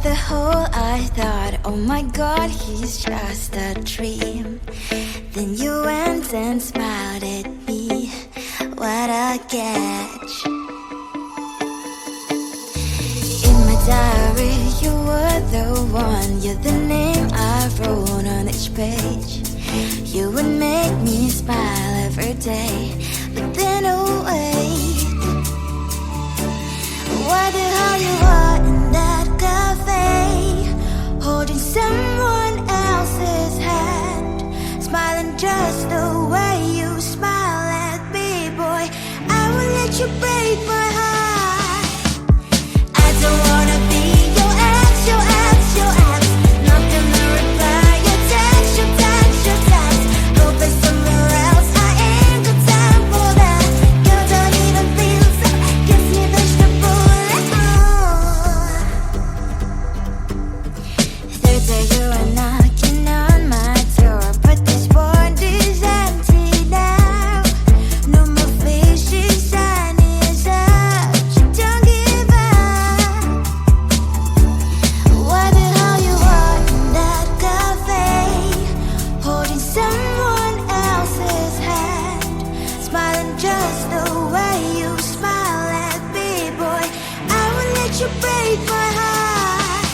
the hole, I thought, oh my God, he's just a dream. Then you went and smiled at me. What a catch. In my diary, you were the one. You're the name I wrote on each page. You would make me smile every day. But then, oh wait, what the hell you are in that cafe, holding someone else's hand, smiling just the way you smile at me, boy. I will let you break my heart. I don't wanna be your ex, your ex, your ex. Not gonna reply your text, your text, your text. Hoping somewhere else, I ain't got time for that. Girl, don't even feel so, kiss me vegetable. Third day you are knocking on my door, but this board is empty now. No more faces, sun is out. You don't give up. What the hell you are in that cafe, holding someone else's hand, smiling just the way you smile at me, boy. I will let you break my heart.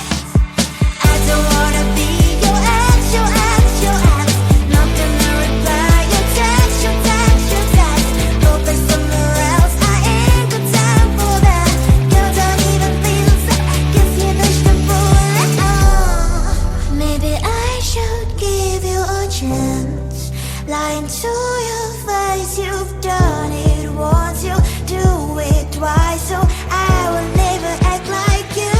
I don't wanna be your ex, your ex, your ex. Not gonna reply your text, your text, your text. Hoping somewhere else, I ain't got time for that. Girl, don't even feel so, kiss me vegetable. Maybe I should give you a chance. Lying to your face, you've done it once, you do it twice. So I will never act like you.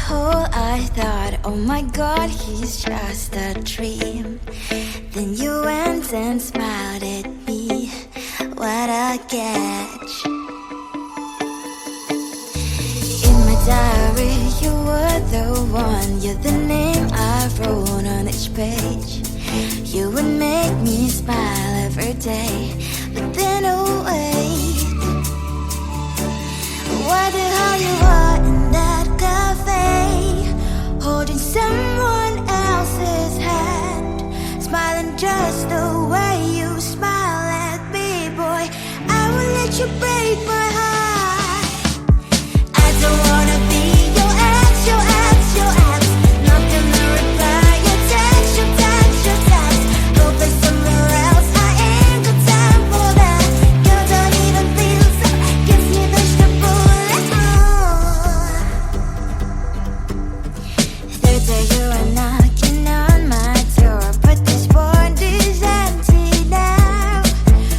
hole, I thought, oh my God, he's just a dream. Then you went and smiled at me. What a catch. In my diary, you were the one. You're the name I wrote on each page. You would make me smile every day. But then, oh wait, what the hell you are in that cafe, holding someone else's hand, smiling just the way you smile at me, boy. I will let you break my heart. I don't wanna be your ex, your ex, your ex. Not gonna reply your text, your text, your text. Go play somewhere else, I ain't got time for that. You don't even feel so, gives me vegetable. Third day you are knocking on my door, but this board is empty now.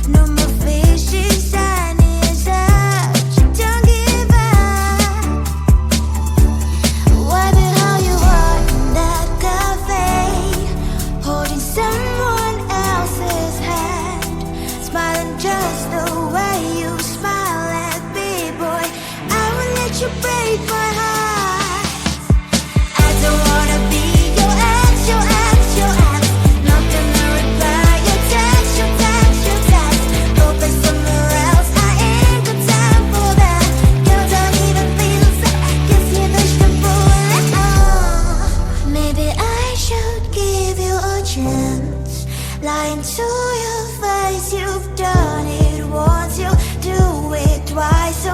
No more fishes, sun is up. You don't give up. What the hell you are in that cafe, holding someone else's hand, smiling just the way you smile at me, boy. I will let you break my heart. I don't wanna be your ex, your ex, your ex. Not gonna reply your text, your text, your text. Go play somewhere else, I ain't got time for that. You don't even feel so, gives me vegetable. Maybe I should give you a chance. Lying to your face, you've done it once, you do it twice. So